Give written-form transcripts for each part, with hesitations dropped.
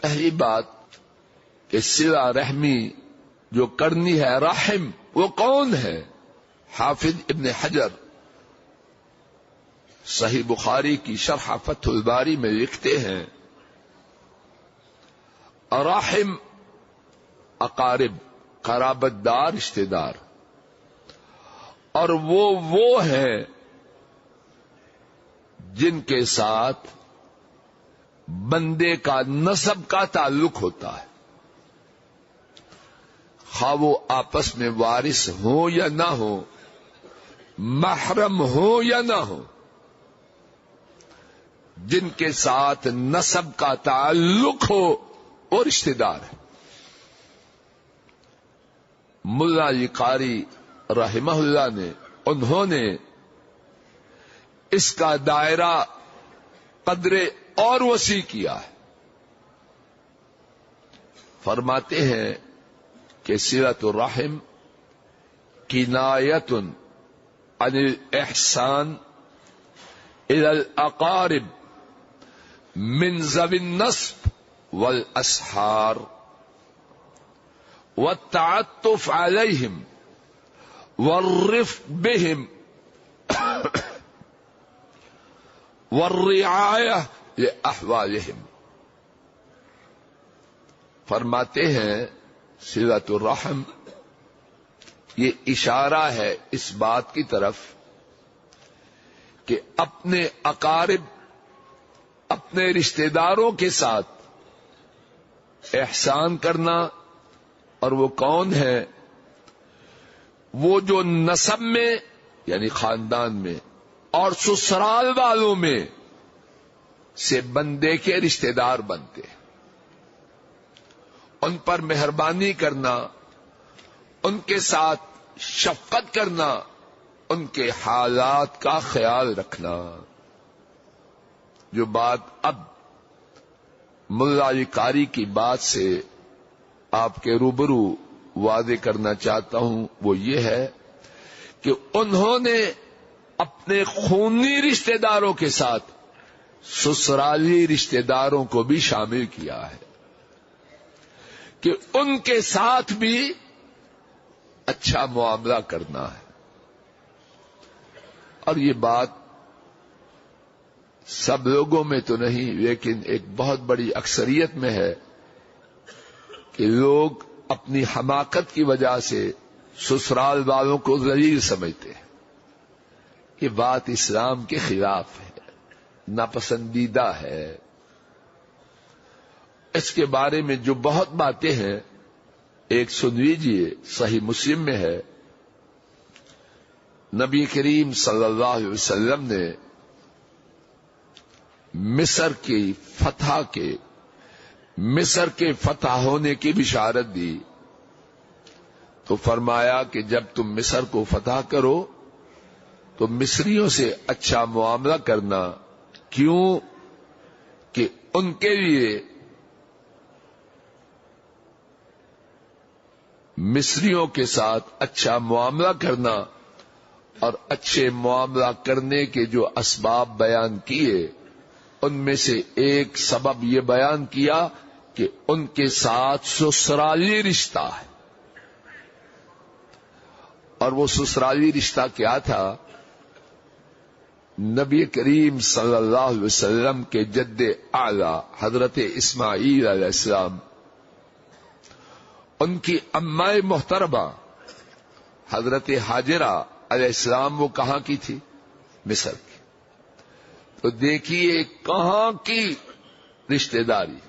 پہلی بات کہ صلہ رحمی جو کرنی ہے رحم، وہ کون ہے؟ حافظ ابن حجر صحیح بخاری کی شرح فتح الباری میں لکھتے ہیں رحم اقارب، قرابت دار، رشتہ دار، اور وہ ہیں جن کے ساتھ بندے کا نسب کا تعلق ہوتا ہے، خواہ وہ آپس میں وارث ہو یا نہ ہو، محرم ہو یا نہ ہو، جن کے ساتھ نسب کا تعلق ہو وہ رشتہ دار ہے۔ ملا علی قاری رحمہ اللہ نے، انہوں نے اس کا دائرہ قدر اور وسیع کیا ہے۔ فرماتے ہیں کہ صلۃ الرحم کنایۃ عن الاحسان الی الاقارب من ذوی النسب والاسحار والتعطف علیہم والرفق بهم والرعایہ لأحوالہم۔ فرماتے ہیں صلۃ الرحم یہ اشارہ ہے اس بات کی طرف کہ اپنے اقارب، اپنے رشتہ داروں کے ساتھ احسان کرنا، اور وہ کون ہے؟ وہ جو نسب میں یعنی خاندان میں اور سسرال والوں میں سے بندے کے رشتہ دار بنتے ہیں، ان پر مہربانی کرنا، ان کے ساتھ شفقت کرنا، ان کے حالات کا خیال رکھنا۔ جو بات اب ملا علی قاری کی بات سے آپ کے روبرو واضح کرنا چاہتا ہوں وہ یہ ہے کہ انہوں نے اپنے خونی رشتہ داروں کے ساتھ سسرالی رشتہ داروں کو بھی شامل کیا ہے کہ ان کے ساتھ بھی اچھا معاملہ کرنا ہے۔ اور یہ بات سب لوگوں میں تو نہیں، لیکن ایک بہت بڑی اکثریت میں ہے کہ لوگ اپنی حماقت کی وجہ سے سسرال والوں کو ذلیل سمجھتے ہیں۔ یہ بات اسلام کے خلاف ہے، ناپسندیدہ ہے۔ اس کے بارے میں جو بہت باتیں ہیں، ایک سن لیجیے، صحیح مسلم میں ہے، نبی کریم صلی اللہ علیہ وسلم نے مصر کے فتح ہونے کی بشارت دی تو فرمایا کہ جب تم مصر کو فتح کرو تو مصریوں سے اچھا معاملہ کرنا، کیوں کہ ان کے لیے مصریوں کے ساتھ اچھا معاملہ کرنا اور اچھے معاملہ کرنے کے جو اسباب بیان کیے ان میں سے ایک سبب یہ بیان کیا کہ ان کے ساتھ سسرالی رشتہ ہے۔ اور وہ سسرالی رشتہ کیا تھا؟ نبی کریم صلی اللہ علیہ وسلم کے جد اعلی حضرت اسماعیل علیہ السلام، ان کی اماں محترمہ حضرت ہاجرہ علیہ السلام وہ کہاں کی تھی؟ مصر کی۔ تو دیکھیے کہاں کی رشتہ داری،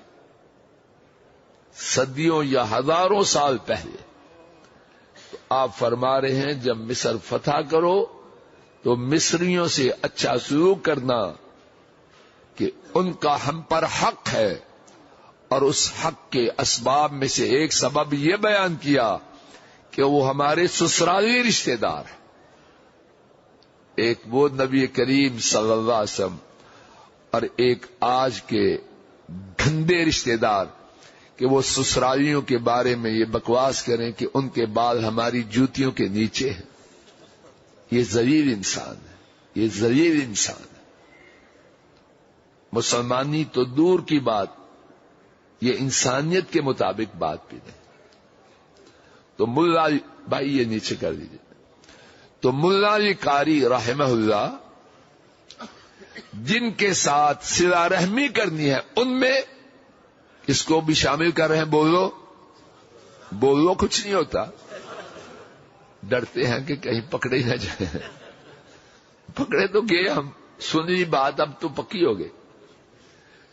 صدیوں یا ہزاروں سال پہلے۔ تو آپ فرما رہے ہیں جب مصر فتح کرو تو مصریوں سے اچھا سلوک کرنا کہ ان کا ہم پر حق ہے، اور اس حق کے اسباب میں سے ایک سبب یہ بیان کیا کہ وہ ہمارے سسرالی رشتہ دار ہیں۔ ایک وہ نبی کریم صلی اللہ علیہ وسلم، اور ایک آج کے گندے رشتہ دار کہ وہ سسرالیوں کے بارے میں یہ بکواس کریں کہ ان کے بال ہماری جوتیوں کے نیچے ہیں۔ یہ ذلیل انسان ہے، یہ ذلیل انسان ہے۔ مسلمانی تو دور کی بات، یہ انسانیت کے مطابق بات بھی نہیں. تو ملا بھائی یہ نیچے کر دیجیے. تو ملا علی قاری رحمہ اللہ جن کے ساتھ صلہ رحمی کرنی ہے ان میں اس کو بھی شامل کر رہے ہیں. بولو کچھ نہیں ہوتا. ڈرتے ہیں کہ کہیں پکڑے نہ جائیں. پکڑے تو گئے ہم. سنی بات اب تو پکی ہو گئی.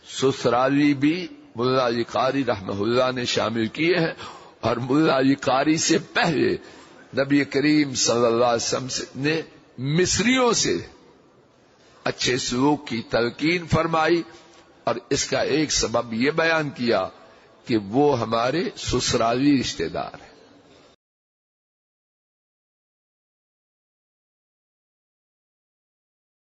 سسرالی بھی ملا علی قاری رحمہ اللہ نے شامل کیے ہیں. اور ملا علی قاری سے پہلے نبی کریم صلی اللہ علیہ وسلم نے مصریوں سے اچھے سلوک کی تلقین فرمائی. اور اس کا ایک سبب یہ بیان کیا کہ وہ ہمارے سسرالی رشتہ دار ہیں.